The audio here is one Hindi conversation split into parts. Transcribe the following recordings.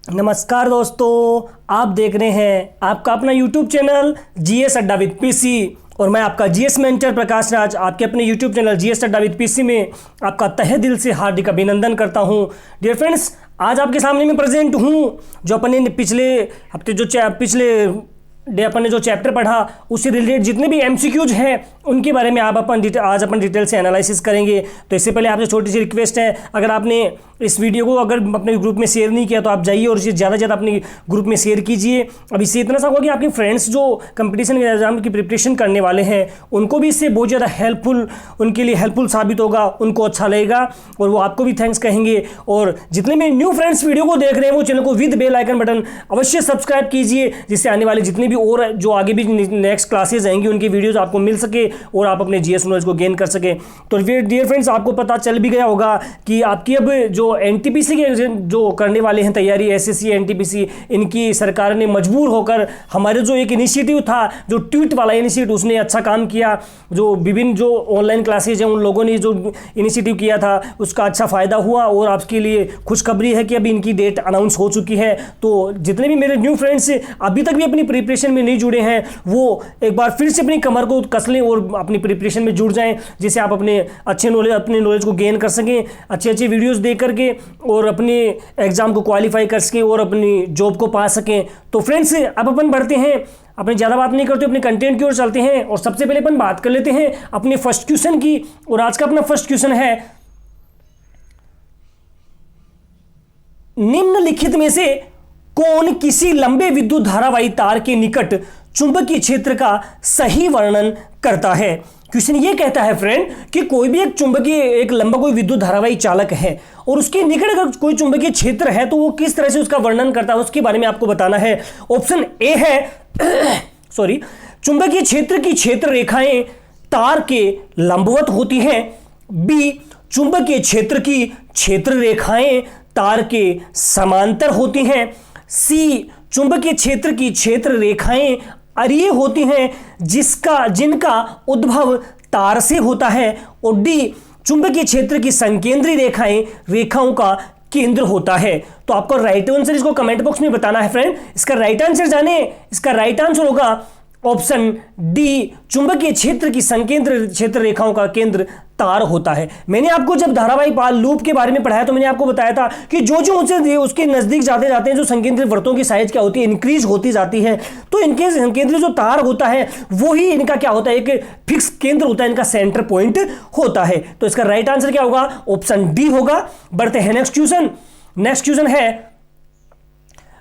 नमस्कार दोस्तों, आप देख रहे हैं आपका अपना YouTube चैनल जीएस अड्डा विद पीसी और मैं आपका जीएस मेंटर प्रकाश राज आपके अपने YouTube चैनल जीएस अड्डा विद पीसी में आपका तहे दिल से हार्दिक अभिनंदन करता हूं। डियर फ्रेंड्स, आज आपके सामने मैं प्रेजेंट हूं जो अपने पिछले हफ्ते अपन ने जो चैप्टर पढ़ा उससे रिलेटेड जितने भी एमसीक्यूज हैं उनके बारे में आज अपन डिटेल से एनालिसिस करेंगे। तो इससे पहले आपसे छोटी सी रिक्वेस्ट है, अगर आपने इस वीडियो को अगर अपने ग्रुप में शेयर नहीं किया तो आप जाइए और इसे ज़्यादा से ज़्यादा अपने ग्रुप में शेयर कीजिए। अब इससे इतना सा होगा कि आपके फ्रेंड्स जो कंपटीशन के एग्जाम की प्रिपरेशन करने वाले हैं उनको भी इससे बहुत ज़्यादा उनके लिए हेल्पफुल साबित होगा, उनको अच्छा लगेगा और वो आपको भी थैंक्स कहेंगे। और जितने भी न्यू फ्रेंड्स वीडियो को देख रहे हैं वो चैनल को विद बेल आइकन बटन अवश्य सब्सक्राइब कीजिए, जिससे आने वाले जितने भी और जो आगे भी नेक्स्ट क्लासेस आएंगी उनकी वीडियोस आपको मिल सके और आप अपने जीएस नॉलेज को गेन कर सके। तो डियर फ्रेंड्स, आपको पता चल भी गया होगा कि आपकी अब जो एनटीपीसी के जो करने वाले हैं तैयारी, एसएससी एनटीपीसी, इनकी सरकार ने मजबूर होकर हमारे जो एक इनिशिएटिव था, जो ट्वीट वाला इनिशिएटिव, उसने अच्छा काम किया। जो विभिन्न जो ऑनलाइन क्लासेज हैं उन लोगों ने जो इनिशिएटिव किया था उसका अच्छा फ़ायदा हुआ और आपके लिए खुशखबरी है कि अभी इनकी डेट अनाउंस हो चुकी है। तो जितने भी मेरे न्यू फ्रेंड्स अभी तक भी अपनी प्रिपरेशन में नहीं जुड़े हैं वो एक बार फिर से अपनी कमर को कस लें और अपनी प्रिपरेशन में जुड़ जाएं, जिससे आप अपने नॉलेज को गेन कर सकें, अच्छे वीडियोस देख करके और अपने एग्जाम को क्वालिफाई कर सकें और अपनी जॉब को पा सकें। तो फ्रेंड्स, अब अपन बढ़ते हैं, अपने ज़्यादा बात नहीं करते, अपने कंटेंट की ओर चलते हैं और सबसे पहले अपन बात कर लेते हैं अपने फर्स्ट क्वेश्चन की। और आज का अपना फर्स्ट क्वेश्चन है, निम्नलिखित में से कौन किसी लंबे विद्युत धारावाही तार के निकट चुंबकीय क्षेत्र का सही वर्णन करता है। क्वेश्चन ये कहता है फ्रेंड कि कोई भी एक लंबा कोई विद्युत धारावाही चालक है और उसके निकट अगर कोई चुंबकीय क्षेत्र है तो वो किस तरह से उसका वर्णन करता है, उसके बारे में आपको बताना है। ऑप्शन ए है चुंबकीय क्षेत्र की क्षेत्र रेखाएं तार के लंबवत होती हैं। बी, चुंबकीय क्षेत्र की क्षेत्र रेखाएं तार के समांतर होती हैं। सी, चुंबकीय क्षेत्र की क्षेत्र रेखाएं अरीय होती हैं जिनका उद्भव तार से होता है। और डी, चुंबकीय क्षेत्र की संकेंद्री रेखाओं का केंद्र होता है। तो आपको राइट आंसर इसको कमेंट बॉक्स में बताना है फ्रेंड। इसका राइट आंसर जाने, इसका राइट आंसर होगा ऑप्शन डी, चुंबकीय क्षेत्र की संकेंद्र क्षेत्र रेखाओं का केंद्र तार होता है। मैंने आपको जब धारावाही पाल लूप के बारे में पढ़ाया तो मैंने आपको बताया था कि जो उसके नजदीक जाते जाते हैं जो संकेंद्रित वृत्तों की साइज क्या होती है, इंक्रीज होती जाती है। तो इनके संकेंद्रित जो तार होता है वो ही इनका क्या होता है, एक फिक्स केंद्र होता है, इनका सेंटर पॉइंट होता है। तो इसका राइट आंसर क्या होगा, ऑप्शन डी होगा। बढ़ते हैं नेक्स्ट क्वेश्चन। नेक्स्ट क्वेश्चन है,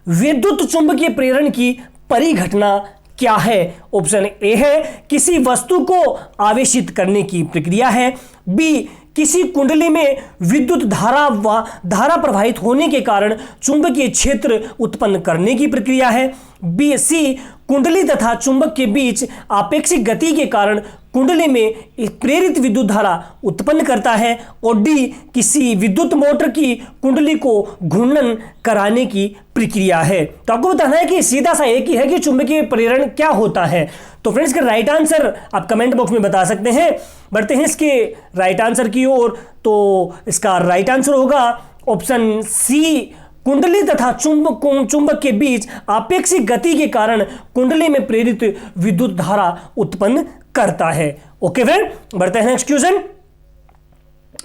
विद्युत चुंबकीय प्रेरण की परिघटना क्या है। ऑप्शन ए है किसी वस्तु को आवेशित करने की प्रक्रिया है। बी, किसी कुंडली में विद्युत धारा प्रवाहित होने के कारण चुंबकीय क्षेत्र उत्पन्न करने की प्रक्रिया है। बी, सी, कुंडली तथा चुंबक के बीच आपेक्षिक गति के कारण कुंडली में प्रेरित विद्युत धारा उत्पन्न करता है। और डी, किसी विद्युत मोटर की कुंडली को घूर्णन कराने की प्रक्रिया है। तो आपको बताना है कि सीधा सा एक ही है कि चुंबकीय प्रेरण क्या होता है। तो फ्रेंड्स, का राइट आंसर आप कमेंट बॉक्स में बता सकते हैं। बढ़ते हैं इसके राइट आंसर की ओर। तो इसका राइट आंसर होगा ऑप्शन सी, कुंडली तथा चुंबक के बीच आपेक्षिक गति के कारण कुंडली में प्रेरित विद्युत धारा उत्पन्न करता है। ओके फ्रेंड, बढ़ते हैं नेक्स्ट क्वेश्चन।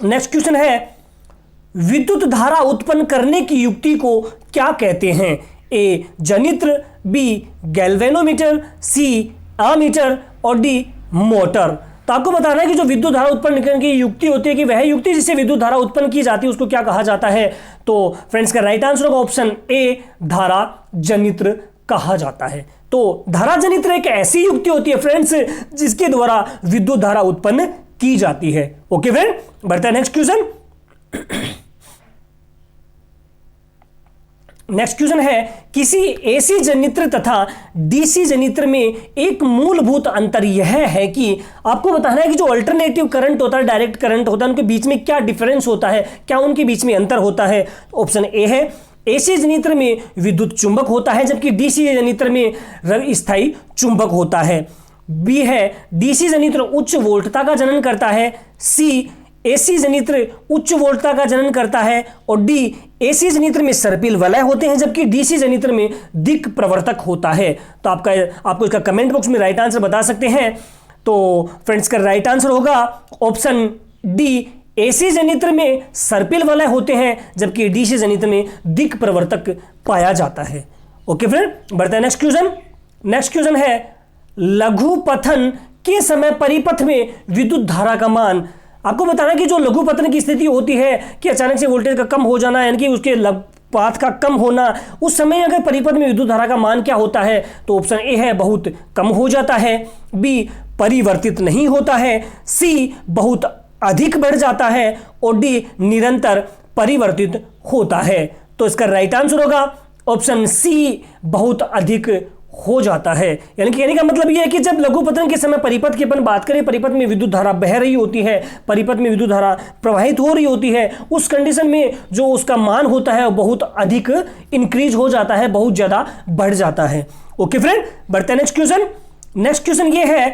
नेक्स्ट क्वेश्चन है, विद्युत धारा उत्पन्न करने की युक्ति को क्या कहते हैं। ए, जनित्र। B, galvanometer. C, ammeter. और डी, मोटर। तो आपको बताना है कि जो विद्युत धारा उत्पन्न करने की युक्ति होती है कि वह युक्ति जिससे विद्युत धारा उत्पन्न की जाती है उसको क्या कहा जाता है। तो फ्रेंड्स, का राइट आंसर होगा ऑप्शन ए, धारा जनित्र कहा जाता है। तो धारा जनित्र एक ऐसी युक्ति होती है फ्रेंड्स जिसके द्वारा विद्युत धारा उत्पन्न की जाती है। ओके फ्रेंड, बढ़ते हैं नेक्स्ट क्वेश्चन। नेक्स्ट क्वेश्चन है, किसी एसी जनित्र तथा डीसी जनित्र में एक मूलभूत अंतर यह है कि आपको बताना है कि जो अल्टरनेटिव करंट होता है, डायरेक्ट करंट होता है, उनके बीच में क्या डिफरेंस होता है, क्या उनके बीच में अंतर होता है। ऑप्शन ए है एसी जनित्र में विद्युत चुंबक होता है जबकि डीसी जनित्र में स्थायी चुंबक होता है। बी है डीसी जनित्र उच्च वोल्टता का जनन करता है। सी, एसी जनित्र उच्च वोल्टता का जनन करता है और डी एसी जनित्र में सर्पिल वलय होते हैं जबकि डीसी जनित्र में दिक् प्रवर्तक होता है। तो आपको इसका कमेंट बॉक्स में राइट आंसर बता सकते हैं। तो फ्रेंड्स का राइट आंसर होगा ऑप्शन डी, एसी जनित्र में सर्पिल वलय होते हैं जबकि डीसी जनित्र में दिक् प्रवर्तक पाया जाता है। ओके फ्रेंड, बढ़ते हैं नेक्स्ट क्वेश्चन। नेक्स्ट क्वेश्चन है लघु पथन के समय परिपथ में विद्युत धारा का मान। आपको बताना कि जो लघु पतन की स्थिति होती है कि अचानक से वोल्टेज का कम हो जाना यानी कि उसके पाथ का कम होना, उस समय अगर परिपथ में विद्युत धारा का मान क्या होता है? तो ऑप्शन ए है बहुत कम हो जाता है, बी परिवर्तित नहीं होता है, सी बहुत अधिक बढ़ जाता है और डी निरंतर परिवर्तित होता है। तो इसका राइट आंसर होगा ऑप्शन सी, बहुत अधिक हो जाता है। यानी कि कहने का मतलब यह है कि जब लघु पतन के समय परिपथ की अपन बात करें, परिपथ में विद्युत धारा बह रही होती है, परिपथ में विद्युत धारा प्रवाहित हो रही होती है, उस कंडीशन में जो उसका मान होता है वो बहुत अधिक इंक्रीज हो जाता है, बहुत ज्यादा बढ़ जाता है। ओके फ्रेंड, बढ़ते हैं नेक्स्ट क्वेश्चन। नेक्स्ट क्वेश्चन ये है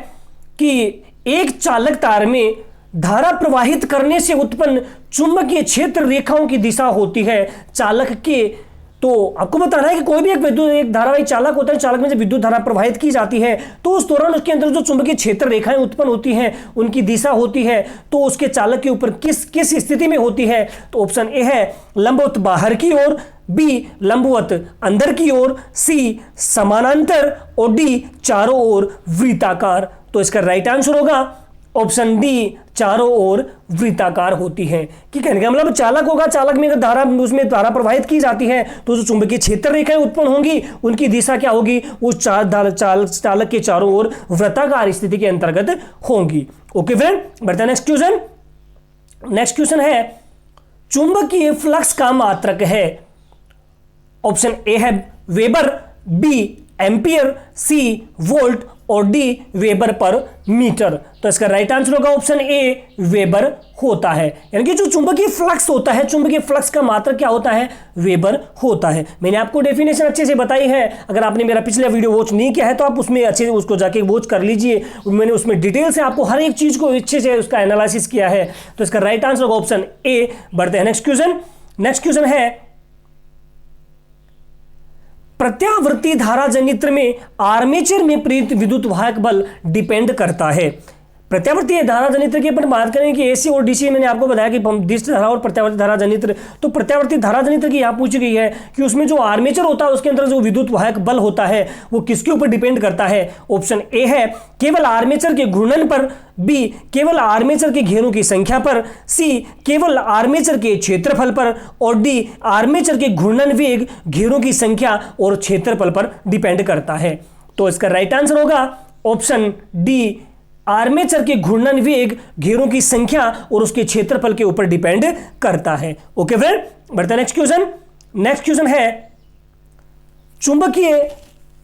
कि एक चालक तार में धारा प्रवाहित करने से उत्पन्न चुंबकीय क्षेत्र रेखाओं की दिशा होती है चालक के। तो आपको बताना है कि कोई भी एक धारावाही चालक होता है, चालक में जब विद्युत धारा प्रवाहित की जाती है तो उस दौरान उसके अंदर जो चुंबकीय क्षेत्र रेखाएं उत्पन्न होती हैं उनकी दिशा होती है तो उसके चालक के ऊपर किस स्थिति में होती है? तो ऑप्शन ए है लंबवत बाहर की ओर, बी लंबवत अंदर की ओर, सी समानांतर और डी चारों ओर वृत्ताकार। तो इसका राइट आंसर होगा ऑप्शन डी, चारों ओर वृत्ताकार होती है। कि कहने का मतलब चालक होगा, चालक में अगर उसमें धारा प्रवाहित की जाती है तो जो चुंबकीय क्षेत्र रेखाएं उत्पन्न होंगी उनकी दिशा क्या होगी? उस चालक के चारों ओर वृत्ताकार स्थिति के अंतर्गत होंगी। ओके फ्रेंड, बढ़ते हैं नेक्स्ट क्वेश्चन। नेक्स्ट क्वेश्चन है चुंबकीय फ्लक्स का मात्रक है। ऑप्शन ए है Weber, B ampere, C volt और डी वेबर पर मीटर। तो इसका राइट आंसर होगा ऑप्शन ए, वेबर होता है। यानी कि जो चुंबकीय फ्लक्स होता है, चुंबकीय फ्लक्स का मात्रक क्या होता है? वेबर होता है। मैंने आपको डेफिनेशन अच्छे से बताई है। अगर आपने मेरा पिछला वीडियो वॉच नहीं किया है तो आप उसमें अच्छे से उसको जाके वॉच कर लीजिए। मैंने उसमें डिटेल से आपको हर एक चीज को अच्छे से उसका एनालिसिस किया है। तो इसका राइट आंसर होगा ऑप्शन ए। बढ़ते हैं नेक्स्ट क्वेश्चन। नेक्स्ट क्वेश्चन है प्रत्यावर्ती धारा जनित्र में आर्मेचर में प्रेरित विद्युत वाहक बल डिपेंड करता है। प्रत्यावर्ती धारा जनित्र की अपन बात करें कि एसी और डीसी, मैंने आपको बताया कि दिष्ट धारा और प्रत्यावर्ती धारा जनित्र। तो प्रत्यावर्ती धारा जनित्र की यहां पूछी गई है कि उसमें जो आर्मेचर होता है उसके अंदर जो विद्युत वाहक बल होता है वो किसके ऊपर डिपेंड करता है? ऑप्शन ए है केवल आर्मेचर के घूर्णन पर, बी केवल आर्मेचर के घेरों की संख्या पर, सी केवल आर्मेचर के क्षेत्रफल पर और डी आर्मेचर के घूर्णन वेग घेरों की संख्या और क्षेत्रफल पर डिपेंड करता है। तो इसका राइट आंसर होगा ऑप्शन डी, आर्मेचर के घूर्णन वेग घेरों की संख्या और उसके क्षेत्रफल के ऊपर डिपेंड करता है। ओके फ्रेंड, बढ़ते हैं नेक्स्ट क्वेश्चन। नेक्स्ट क्वेश्चन है चुंबकीय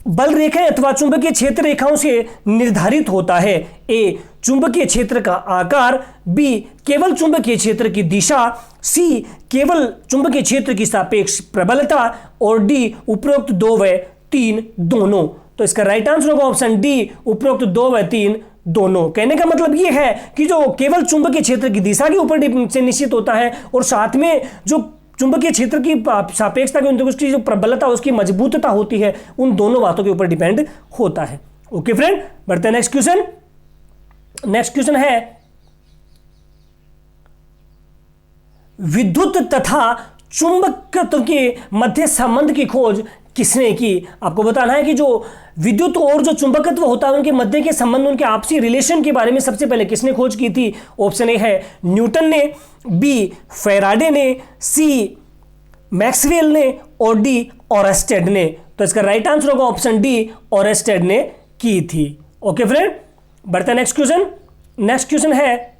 बल रेखाएं अथवा चुंबकीय क्षेत्र रेखाओं से निर्धारित होता है। ए चुंबकीय क्षेत्र का आकार, बी केवल चुंबकीय क्षेत्र की दिशा, सी केवल चुंबकीय क्षेत्र की सापेक्ष प्रबलता और डी उपरोक्त 2 व 3 दोनों। तो इसका राइट आंसर होगा ऑप्शन डी, उपरोक्त 2 व 3 दोनों। कहने का मतलब यह है कि जो केवल चुंबकीय क्षेत्र की दिशा के ऊपर से निश्चित होता है और साथ में जो चुंबकीय क्षेत्र की सापेक्षता की उसकी जो प्रबलता, उसकी मजबूतता होती है, उन दोनों बातों के ऊपर डिपेंड होता है। ओके फ्रेंड, बढ़ते हैं नेक्स्ट क्वेश्चन। नेक्स्ट क्वेश्चन है विद्युत तथा चुंबकत्व के मध्य संबंध की खोज किसने की? आपको बताना है कि जो विद्युत और जो चुंबकत्व होता है उनके मध्य के संबंध, उनके आपसी रिलेशन के बारे में सबसे पहले किसने खोज की थी? ऑप्शन ए है न्यूटन ने, बी फैराडे ने, सी मैक्सवेल ने और डी ऑरस्टेड ने। तो इसका राइट आंसर होगा ऑप्शन डी, ऑरस्टेड ने की थी। ओके फ्रेंड, बढ़ते हैं नेक्स्ट क्वेश्चन। नेक्स्ट क्वेश्चन है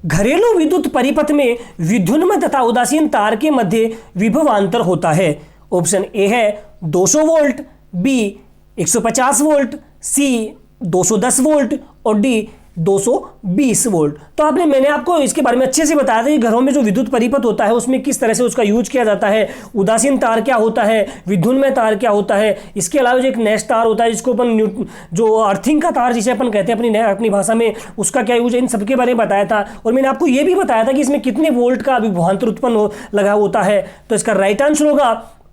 घरेलू विद्युत परिपथ में विद्युन्मय तथा उदासीन तार के मध्य विभवांतर होता है। ऑप्शन ए है 200 वोल्ट, बी 150 वोल्ट, सी 210 वोल्ट और डी 220 वोल्ट। तो मैंने आपको इसके बारे में अच्छे से बताया था कि घरों में जो विद्युत परिपथ होता है उसमें किस तरह से उसका यूज किया जाता है, उदासीन तार क्या होता है, विद्युन्मय तार क्या होता है, इसके अलावा जो एक नेक्स्ट तार होता है जिसको अपन जो अर्थिंग का तार जिसे अपन कहते हैं अपनी भाषा में, उसका क्या यूज है, इन सबके बारे में बताया था। और मैंने आपको ये भी बताया था कि इसमें कितने वोल्ट का विभवांतर उत्पन्न लगा होता है। तो इसका राइट आंसर होगा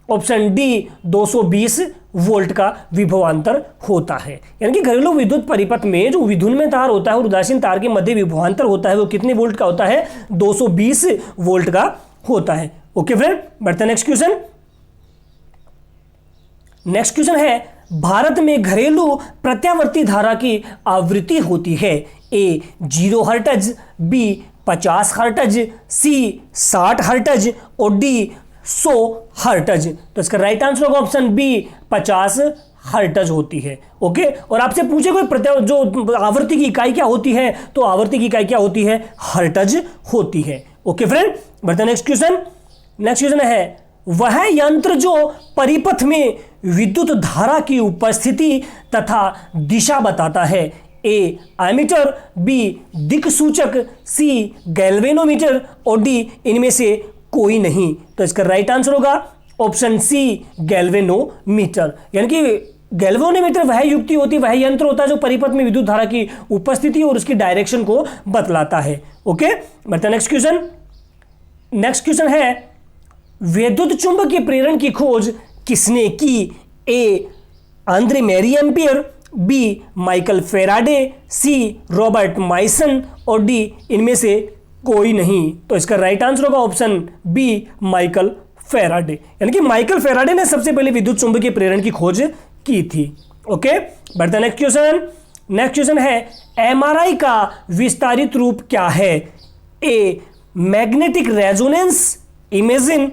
ऑप्शन डी, 220 वोल्ट का विभवांतर होता है। यानी कि घरेलू विद्युत परिपथ में जो विद्युन्मय तार होता है और उदासीन तार के मध्य विभवांतर होता है वो कितने वोल्ट का होता है, 220 वोल्ट का होता है। ओके फ्रेंड, बढ़ते हैं नेक्स्ट क्वेश्चन। नेक्स्ट क्वेश्चन है, भारत में घरेलू प्रत्यावर्ती धारा की आवृत्ति होती है, ए 0 हर्ट्ज, बी 50 हर्ट्ज, सी 60 हर्ट्ज और डी 100 हर्ट्ज। तो इसका राइट आंसर होगा ऑप्शन बी, 50 हर्ट्ज होती है। ओके, और आपसे पूछे कोई जो आवर्ती की इकाई क्या होती है, तो आवर्ती की इकाई क्या होती है, हर्ट्ज होती है। ओके फ्रेंड, बढ़ते हैं नेक्स्ट क्वेश्चन। नेक्स्ट क्वेश्चन है, वह यंत्र जो परिपथ में विद्युत धारा की उपस्थिति तथा दिशा बताता है, ए एमीटर, बी दिक्सूचक, सी गैल्वेनोमीटर और डी इनमें से कोई नहीं। तो इसका राइट आंसर होगा ऑप्शन सी, गैल्वेनोमीटर। यानी कि गैल्वेनोमीटर वह युक्ति होती है, वह यंत्र होता है जो परिपथ में विद्युत धारा की उपस्थिति और उसकी डायरेक्शन को बतलाता है। ओके, बढ़ते हैं नेक्स्ट क्वेश्चन। नेक्स्ट क्वेश्चन है, विद्युत चुंबकीय प्रेरण की खोज किसने की, A Andre Marie Ampere, B Michael Faraday, C Robert Maison और डी इनमें से कोई नहीं। तो इसका राइट आंसर होगा ऑप्शन बी, माइकल फेराडे। यानी कि माइकल फेराडे ने सबसे पहले विद्युत चुंबकीय प्रेरण की खोज की थी। ओके, बढ़ते हैं नेक्स्ट क्वेश्चन। नेक्स्ट क्वेश्चन है, एमआरआई का विस्तारित रूप क्या है, A magnetic resonance imaging,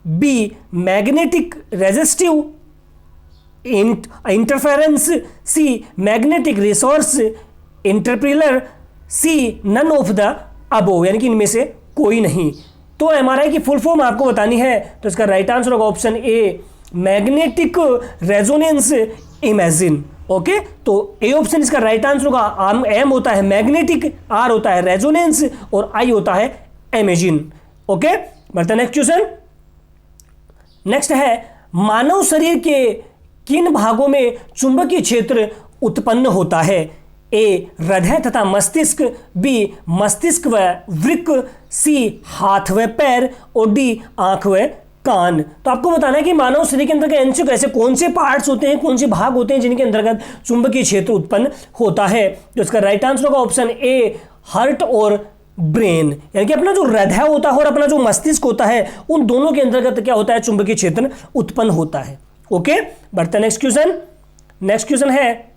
B magnetic resistive interference, C magnetic resource interpreter, C none of the above. यानी कि इनमें से कोई नहीं। तो एमआरआई की फुल फॉर्म आपको बतानी है, तो इसका राइट आंसर होगा ऑप्शन ए, मैग्नेटिक रेजोनेंस इमेजिन। ओके, तो ए ऑप्शन इसका राइट आंसर होगा। एम होता है मैग्नेटिक, आर होता है रेजोनेंस और आई होता है इमेजिन। ओके, बढ़ते हैं नेक्स्ट क्वेश्चन। नेक्स्ट है, मानव शरीर के किन भागों में चुंबकीय क्षेत्र उत्पन्न होता है, ए हृदय तथा मस्तिष्क, बी मस्तिष्क व वृक्क, सी हाथ व पैर और डी आंख व कान। तो आपको बताना है कि मानव शरीर के अंतर्गत ऐसे कौन से पार्ट्स होते हैं, कौन से भाग होते हैं जिनके अंतर्गत चुंबकीय क्षेत्र उत्पन्न होता है। तो इसका राइट आंसर होगा ऑप्शन ए, हार्ट और ब्रेन। यानी कि अपना जो हृदय होता है और अपना जो मस्तिष्क होता है उन दोनों के अंतर्गत क्या होता है, चुंबकीय क्षेत्र उत्पन्न होता है। ओके, बढ़ते हैं नेक्स्ट क्वेश्चन। नेक्स्ट क्वेश्चन है,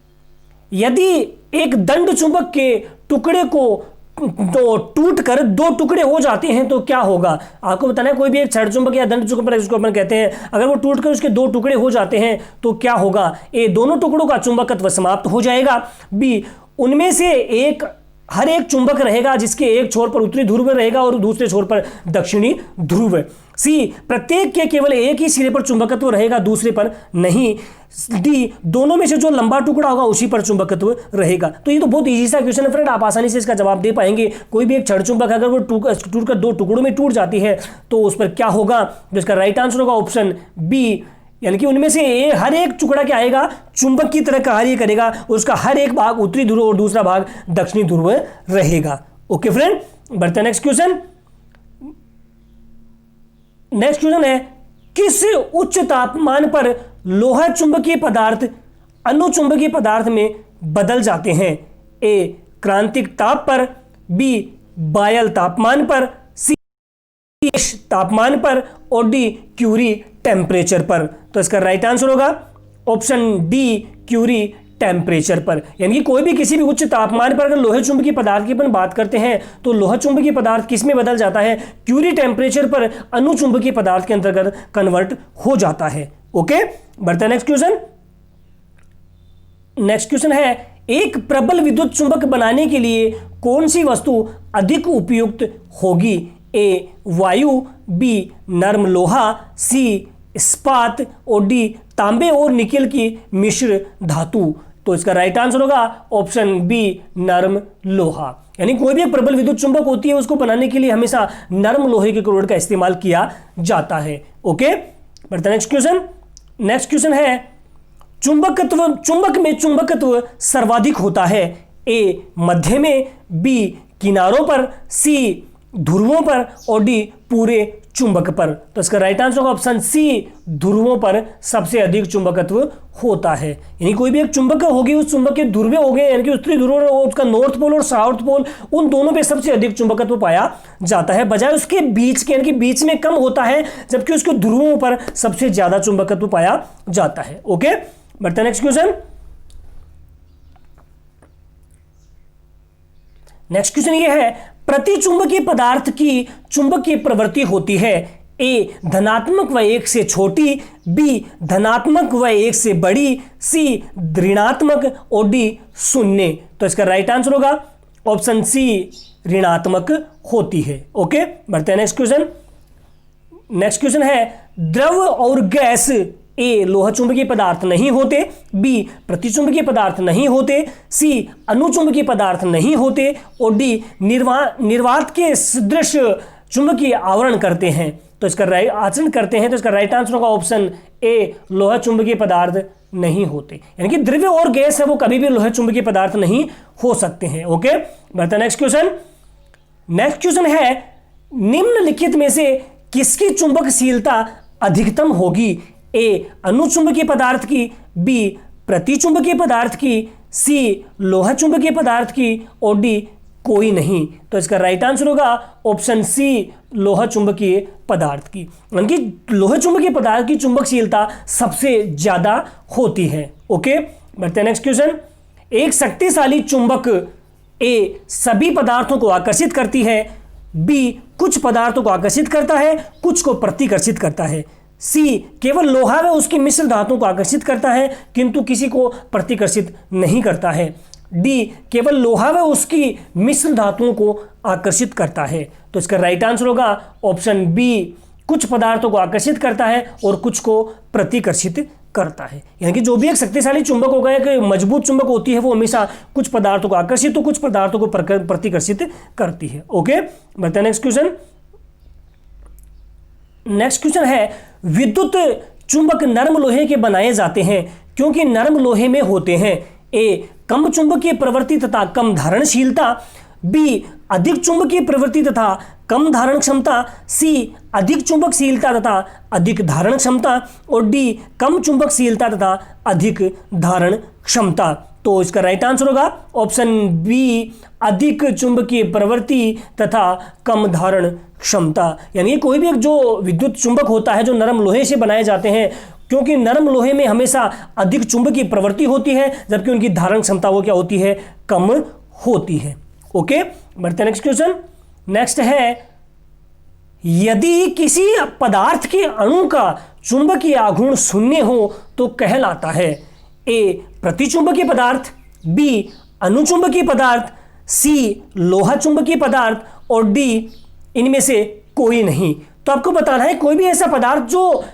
यदि एक दंड चुंबक के टुकड़े को तो टूट कर दो टुकड़े हो जाते हैं तो क्या होगा। आपको बताना है कोई भी एक छड़ चुंबक या दंड चुंबक जिसको अपन कहते हैं, अगर वो टूट कर उसके दो टुकड़े हो जाते हैं तो क्या होगा, ए दोनों टुकड़ों का चुंबकत्व समाप्त हो जाएगा, बी उनमें से हर एक चुंबक रहेगा जिसके एक छोर पर उत्तरी ध्रुव रहेगा और दूसरे छोर पर दक्षिणी ध्रुव, सी प्रत्येक के केवल एक ही सिरे पर चुंबकत्व रहेगा दूसरे पर नहीं, डी दोनों में से जो लंबा टुकड़ा होगा उसी पर चुंबकत्व रहेगा। तो ये तो बहुत इजी सा क्वेश्चन है फ्रेंड, आप आसानी से इसका जवाब दे पाएंगे। कोई भी एक छड़ चुंबक अगर वो टूट कर दो टुकड़ों में टूट जाती है तो उस पर क्या होगा, तो इसका राइट आंसर होगा ऑप्शन बी, यानी कि उनमें से हर एक टुकड़ा क्या आएगा, चुंबक की तरह कार्य करेगा और उसका हर एक भाग उत्तरी ध्रुव और दूसरा भाग दक्षिणी ध्रुव रहेगा। ओके फ्रेंड, बढ़ते हैं नेक्स्ट क्वेश्चन। नेक्स्ट क्वेश्चन है, किस उच्च तापमान पर लोहा चुंबकीय पदार्थ अनुचुंबकीय पदार्थ में बदल जाते हैं, ए क्रांतिक ताप पर, बी बायल तापमान पर, सी तापमान पर और डी क्यूरी टेम्परेचर पर। तो इसका राइट आंसर होगा ऑप्शन डी, क्यूरी टेम्परेचर पर। यानी कि कोई भी किसी भी उच्च तापमान पर अगर लोहे चुंबकीय पदार्थ की अपन बात करते हैं तो लोहा चुंबकीय पदार्थ किस में बदल जाता है, क्यूरी टेम्परेचर पर अनुचुंबकीय पदार्थ के अंतर्गत कन्वर्ट हो जाता है। ओके, बढ़ते हैं नेक्स्ट क्वेश्चन। नेक्स्ट क्वेश्चन है, एक प्रबल विद्युत चुंबक बनाने के लिए कौन सी वस्तु अधिक उपयुक्त होगी, ए वायु, बी नर्म लोहा, सी इस्पात और डी तांबे और निकेल की मिश्र धातु। तो इसका राइट आंसर होगा ऑप्शन बी नरम लोहा। यानी कोई भी एक प्रबल विद्युत चुंबक होती है उसको बनाने के लिए हमेशा नरम लोहे के क्लोराइड का इस्तेमाल किया जाता है। ओके, बढ़ते नेक्स्ट क्वेश्चन। नेक्स्ट क्वेश्चन है चुंबक में चुंबकत्व सर्वाधिक होता है, ए मध्य में, बी किनारों पर, सी ध्रुवों पर और डी पूरे चुंबक पर। तो इसका राइट आंसर होगा ऑप्शन सी ध्रुवों पर सबसे अधिक चुंबकत्व होता है। यानी कोई भी एक चुंबक होगी, उस चुंबक के ध्रुव हो गए, यानी कि उत्तरी ध्रुव और उसका नॉर्थ पोल और साउथ पोल, उन दोनों पे सबसे अधिक चुंबकत्व पाया जाता है, बजाय उसके बीच के, यानी कि बीच में कम होता है, जबकि उसके ध्रुवों पर सबसे ज्यादा चुंबकत्व पाया जाता है। ओके, बढ़ते नेक्स्ट क्वेश्चन। नेक्स्ट क्वेश्चन ये है प्रति चुंबकीय पदार्थ की चुंबकीय प्रवृत्ति होती है, ए धनात्मक व 1 से छोटी, बी धनात्मक व 1 से बड़ी, सी ऋणात्मक और डी शून्य। तो इसका राइट आंसर होगा ऑप्शन सी ऋणात्मक होती है। ओके, बढ़ते हैं नेक्स्ट क्वेश्चन। नेक्स्ट क्वेश्चन है द्रव और गैस, ए लोह चुंबकीय पदार्थ नहीं होते, बी प्रतिचुंबकीय पदार्थ नहीं होते, सी अनुचुंबकीय पदार्थ नहीं होते और डी निर्वात के सदृश चुंबकीय आवरण करते हैं। तो इसका राइट आचरण करते हैं, तो इसका राइट आंसर होगा ऑप्शन ए लोह चुंबकीय पदार्थ नहीं होते। यानी कि द्रव्य और गैस है वो कभी भी लोह चुंबकीय पदार्थ नहीं हो सकते हैं। ओके, बढ़ते नेक्स्ट क्वेश्चन। नेक्स्ट क्वेश्चन है निम्नलिखित में से किसकी चुंबकशीलता अधिकतम होगी, ए अनुचुंबकीय पदार्थ की, बी प्रतिचुंबकीय पदार्थ की, सी लोह चुंबकीय पदार्थ की और डी कोई नहीं। तो इसका राइट आंसर होगा ऑप्शन सी लोह चुंबकीय पदार्थ की। यानी कि लोह चुंबकीय पदार्थ की चुंबकशीलता सबसे ज्यादा होती है। ओके, बढ़ते हैं नेक्स्ट क्वेश्चन। एक शक्तिशाली चुंबक ए सभी पदार्थों को आकर्षित करती है, बी कुछ पदार्थों को आकर्षित करता है, कुछ को प्रतिकर्षित करता है, सी केवल लोहा व उसकी मिश्र धातुओं को आकर्षित करता है किंतु किसी को प्रतिकर्षित नहीं करता है, डी केवल लोहा व उसकी मिश्र धातुओं को आकर्षित करता है। तो इसका राइट आंसर होगा ऑप्शन बी कुछ पदार्थों को आकर्षित करता है और कुछ को प्रतिकर्षित करता है। यानी कि जो भी एक शक्तिशाली चुंबक होगा, एक मजबूत चुंबक होती है, वो हमेशा कुछ पदार्थों को आकर्षित तो कुछ पदार्थों को प्रतिकर्षित करती है। ओके, बढ़ते हैं नेक्स्ट क्वेश्चन। नेक्स्ट क्वेश्चन है विद्युत चुंबक नरम लोहे के बनाए जाते हैं क्योंकि नरम लोहे में होते हैं, ए कम चुंबकीय प्रवृत्ति तथा कम धारणशीलता, बी अधिक चुंबकीय प्रवृत्ति तथा कम धारण क्षमता, सी अधिक चुंबकशीलता तथा अधिक धारण क्षमता और डी कम चुंबकशीलता तथा अधिक धारण क्षमता। तो इसका राइट आंसर होगा ऑप्शन बी अधिक चुंबकीय प्रवृत्ति तथा कम धारण क्षमता। यानी कोई भी एक जो विद्युत चुंबक होता है जो नरम लोहे से बनाए जाते हैं, क्योंकि नरम लोहे में हमेशा अधिक चुंबकीय प्रवृत्ति होती है जबकि उनकी धारण क्षमता वो क्या होती है, कम होती है। ओके, बढ़ते हैं नेक्स्ट क्वेश्चन। नेक्स्ट है यदि किसी पदार्थ के अणु का चुंबकीय आघूर्ण शून्य हो तो कहलाता है, ए प्रतिचुंबकीय पदार्थ, बी अनुचुंबकीय पदार्थ, सी लोहा चुंबकीय पदार्थ और डी इनमें से कोई नहीं। तो आपको बताना है कोई भी ऐसा पदार्थ जो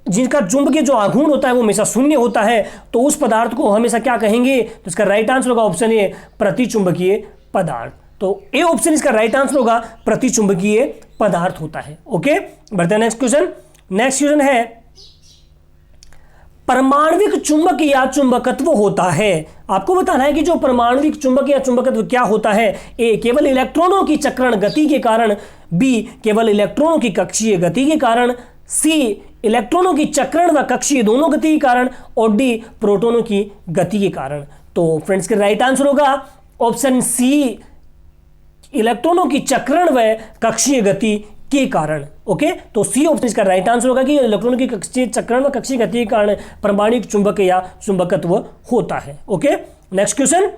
जिनका चुंबकीय जो आघूर्ण होता है वो हमेशा शून्य होता है, तो उस पदार्थ को हमेशा क्या कहेंगे। तो इसका राइट आंसर होगा ऑप्शन ए प्रतिचुंबकीय पदार्थ। तो ए ऑप्शन इसका राइट आंसर होगा प्रतिचुंबकीय पदार्थ होता है। ओके, बढ़ते हैं नेक्स्ट क्वेश्चन। नेक्स्ट क्वेश्चन है परमाणविक चुंबक या चुंबकत्व होता है। आपको बताना है कि जो परमाणविक चुंबक या चुंबकत्व क्या होता है, ए केवल इलेक्ट्रॉनों की चक्रण गति के कारण, बी केवल इलेक्ट्रॉनों की कक्षीय गति के कारण, सी इलेक्ट्रॉनों की चक्रण व कक्षीय दोनों गति के कारण और डी प्रोटॉनों की गति के कारण। तो फ्रेंड्स के राइट आंसर होगा ऑप्शन सी इलेक्ट्रॉनों की चक्रण व कक्षीय गति के कारण। ओके, तो सी ऑप्शन इसका राइट आंसर होगा कि इलेक्ट्रॉनों की कक्षीय चक्रण व कक्षीय गति के कारण परमाणुक चुंबक या चुंबकत्व होता है। Okay, next question.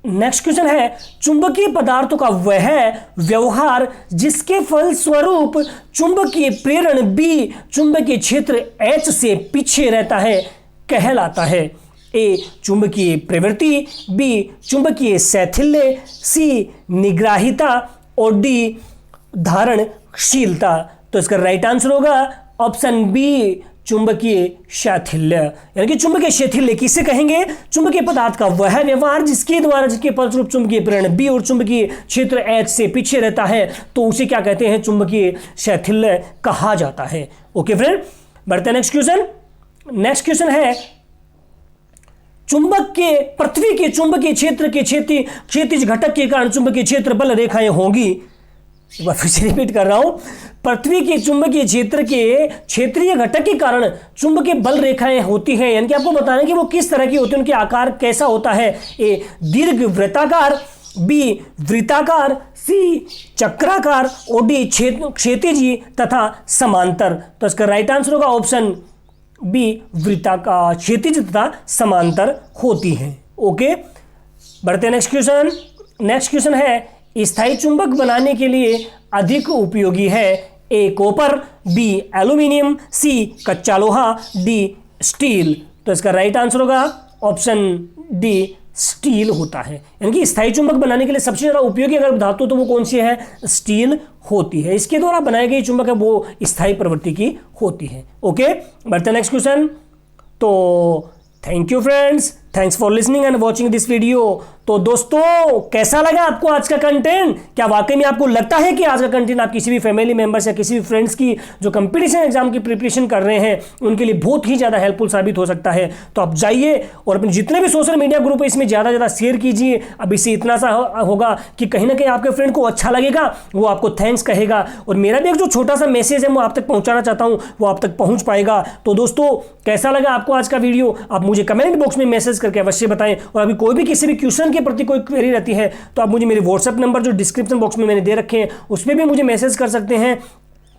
Next question है चुंबकीय पदार्थों का वह व्यवहार जिसके फलस्वरूप चुंबकीय प्रेरण बी चुंबकीय क्षेत्र H से पीछे रहता है कहलाता है, ए चुंबकीय प्रवृत्ति, बी चुंबकीय शैथिल्य, सी निग्राहिता और डी धारणशीलता। तो इसका राइट आंसर होगा ऑप्शन बी चुंबकीय शैथिल्य, यानी कि चुंबकीय शैथिल्य किसे कहेंगे? चुंबकीय पदार्थ का वह व्यवहार जिसके फलस्वरूप चुंबकीय प्रेरण B और चुंबकीय क्षेत्र H से पीछे रहता है, तो उसे क्या कहते हैं? चुंबकीय शैथिल्य कहा जाता है। ओके फ्रेंड, बढ़ते हैं नेक्स्ट क्वेश्चन। नेक्स्ट क्वेश्चन है, चुंबक के पृथ्वी के चुंबकीय क्षेत्र के क्षैतिज घटक के कारण चुंबकीय क्षेत्र बल रेखाएं होंगी। एक बार फिर से रिपीट कर रहा हूं, पृथ्वी के चुंबकीय क्षेत्र के क्षेत्रीय घटक के कारण चुंबकीय बल रेखाएं होती हैं, यानी कि आपको बताना है कि वो किस तरह की होती है, उनके आकार कैसा होता है। ए दीर्घ वृत्ताकार, बी वृत्ताकार, सी चक्राकार और डी क्षैतिज तथा समांतर। तो इसका राइट आंसर होगा ऑप्शन बी वृत्ताकार, क्षैतिज तथा समांतर होती हैं। ओके, बढ़ते हैं नेक्स्ट क्वेश्चन। नेक्स्ट क्वेश्चन है, स्थायी चुंबक बनाने के लिए अधिक उपयोगी है। ए कॉपर, बी एल्यूमिनियम, सी कच्चा लोहा, डी स्टील। तो इसका राइट आंसर होगा ऑप्शन डी स्टील होता है, यानी कि स्थायी चुंबक बनाने के लिए सबसे ज़्यादा उपयोगी अगर धातु तो वो कौन सी है? स्टील होती है। इसके द्वारा बनाई गई चुंबक है वो स्थायी प्रवृत्ति की होती है। ओके, बढ़ते हैं नेक्स्ट क्वेश्चन। तो thank you friends, thanks for listening and watching this video. तो दोस्तों, कैसा लगा आपको आज का कंटेंट? क्या वाकई में आपको लगता है कि आज का कंटेंट आप किसी भी फैमिली मेंबर्स या किसी भी फ्रेंड्स की जो कंपटीशन एग्जाम की प्रिपरेशन कर रहे हैं उनके लिए बहुत ही ज़्यादा हेल्पफुल साबित हो सकता है? तो आप जाइए और अपने जितने भी सोशल मीडिया ग्रुप है इसमें ज़्यादा ज़्यादा शेयर कीजिए। अब इससे इतना सा होगा कि कहीं ना कहीं आपके फ्रेंड को अच्छा लगेगा, वो आपको थैंक्स कहेगा, और मेरा भी एक जो छोटा सा मैसेज है वो आप तक पहुँचाना चाहता हूँ वो आप तक पहुँच पाएगा। तो दोस्तों, कैसा लगा आपको आज का वीडियो? आप मुझे कमेंट बॉक्स में मैसेज करके अवश्य बताएं। और अभी कोई भी किसी भी क्वेश्चन के प्रति कोई क्वेरी रहती है तो आप मुझे मेरे व्हाट्सएप नंबर जो डिस्क्रिप्शन बॉक्स में मैंने दे रखे हैं उसमें भी मुझे मैसेज कर सकते हैं,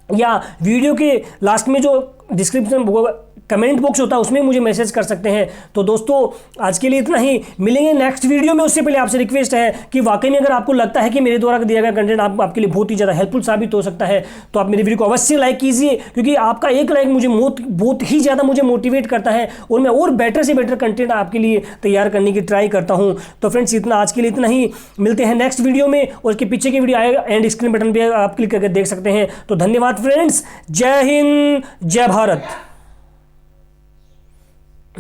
या वीडियो के लास्ट में जो डिस्क्रिप्शन कमेंट बॉक्स होता है उसमें मुझे मैसेज कर सकते हैं। तो दोस्तों, आज के लिए इतना ही, मिलेंगे नेक्स्ट वीडियो में। उससे पहले आपसे रिक्वेस्ट है कि वाकई में अगर आपको लगता है कि मेरे द्वारा दिया गया कंटेंट आपके लिए बहुत ही ज़्यादा हेल्पफुल साबित हो सकता है तो आप मेरे वीडियो को अवश्य लाइक कीजिए, क्योंकि आपका एक लाइक मुझे बहुत ही ज़्यादा मुझे मोटिवेट करता है और मैं और बेटर से बेटर कंटेंट आपके लिए तैयार करने की ट्राई करता हूँ। तो फ्रेंड्स, इतना आज के लिए इतना ही, मिलते हैं नेक्स्ट वीडियो में, और उसके पीछे की वीडियो आएगा एंड स्क्रीन बटन पर आप क्लिक करके देख सकते हैं। तो धन्यवाद फ्रेंड्स, जय हिंद, जय भारत।